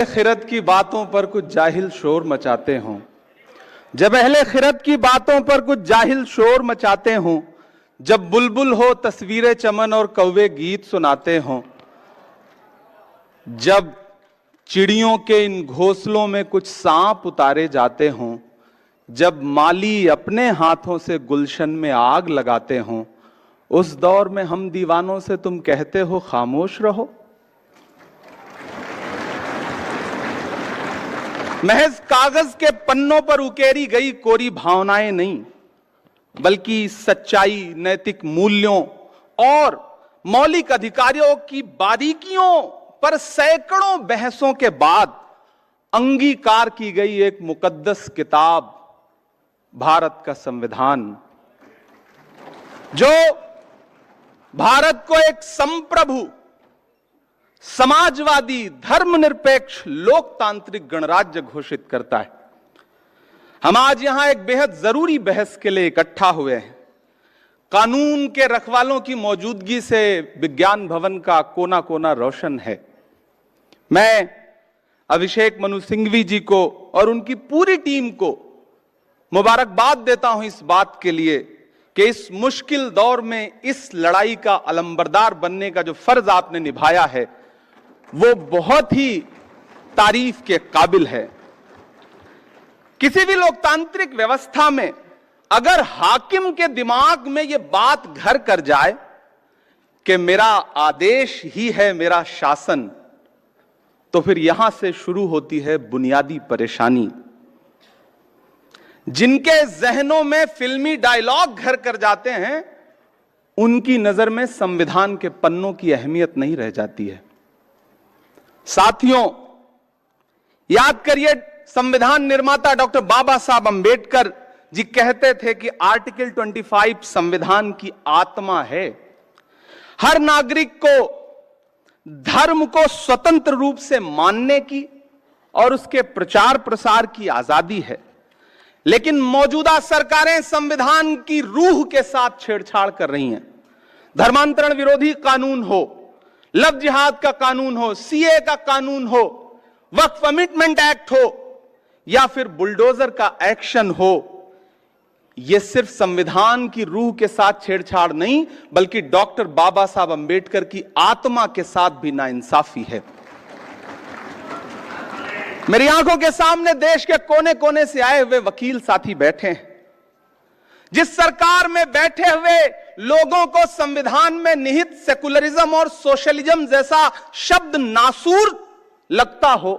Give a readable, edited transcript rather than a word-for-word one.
खिरत की बातों पर कुछ जाहिल शोर मचाते हों, जब अहले खिरत की बातों पर कुछ जाहिल शोर मचाते हों, जब बुलबुल हो तस्वीरें चमन और कौवे गीत सुनाते हों, जब चिड़ियों के इन घोंसलों में कुछ सांप उतारे जाते हों, जब माली अपने हाथों से गुलशन में आग लगाते हों, उस दौर में हम दीवानों से तुम कहते हो खामोश रहो। महज कागज के पन्नों पर उकेरी गई कोरी भावनाएं नहीं, बल्कि सच्चाई, नैतिक मूल्यों और मौलिक अधिकारों की बारीकियों पर सैकड़ों बहसों के बाद अंगीकार की गई एक मुकद्दस किताब, भारत का संविधान, जो भारत को एक संप्रभु, समाजवादी, धर्मनिरपेक्ष, लोकतांत्रिक गणराज्य घोषित करता है। हम आज यहां एक बेहद जरूरी बहस के लिए इकट्ठा हुए हैं। कानून के रखवालों की मौजूदगी से विज्ञान भवन का कोना कोना रोशन है। मैं अभिषेक मनु सिंघवी जी को और उनकी पूरी टीम को मुबारकबाद देता हूं इस बात के लिए कि इस मुश्किल दौर में इस लड़ाई का अलंबरदार बनने का जो फर्ज आपने निभाया है वो बहुत ही तारीफ के काबिल है। किसी भी लोकतांत्रिक व्यवस्था में अगर हाकिम के दिमाग में यह बात घर कर जाए कि मेरा आदेश ही है मेरा शासन, तो फिर यहां से शुरू होती है बुनियादी परेशानी। जिनके जहनों में फिल्मी डायलॉग घर कर जाते हैं, उनकी नजर में संविधान के पन्नों की अहमियत नहीं रह जाती है। साथियों, याद करिए, संविधान निर्माता डॉक्टर बाबा साहब अंबेडकर जी कहते थे कि आर्टिकल 25 संविधान की आत्मा है। हर नागरिक को धर्म को स्वतंत्र रूप से मानने की और उसके प्रचार प्रसार की आजादी है, लेकिन मौजूदा सरकारें संविधान की रूह के साथ छेड़छाड़ कर रही हैं। धर्मांतरण विरोधी कानून हो, लव जिहाद का कानून हो, सीए का कानून हो, वक्फ अमेंडमेंट एक्ट हो या फिर बुलडोजर का एक्शन हो, यह सिर्फ संविधान की रूह के साथ छेड़छाड़ नहीं, बल्कि डॉक्टर बाबा साहब अंबेडकर की आत्मा के साथ भी नाइंसाफी है। मेरी आंखों के सामने देश के कोने कोने से आए हुए वकील साथी बैठे हैं। जिस सरकार में बैठे हुए लोगों को संविधान में निहित सेकुलरिज्म और सोशलिज्म जैसा शब्द नासूर लगता हो,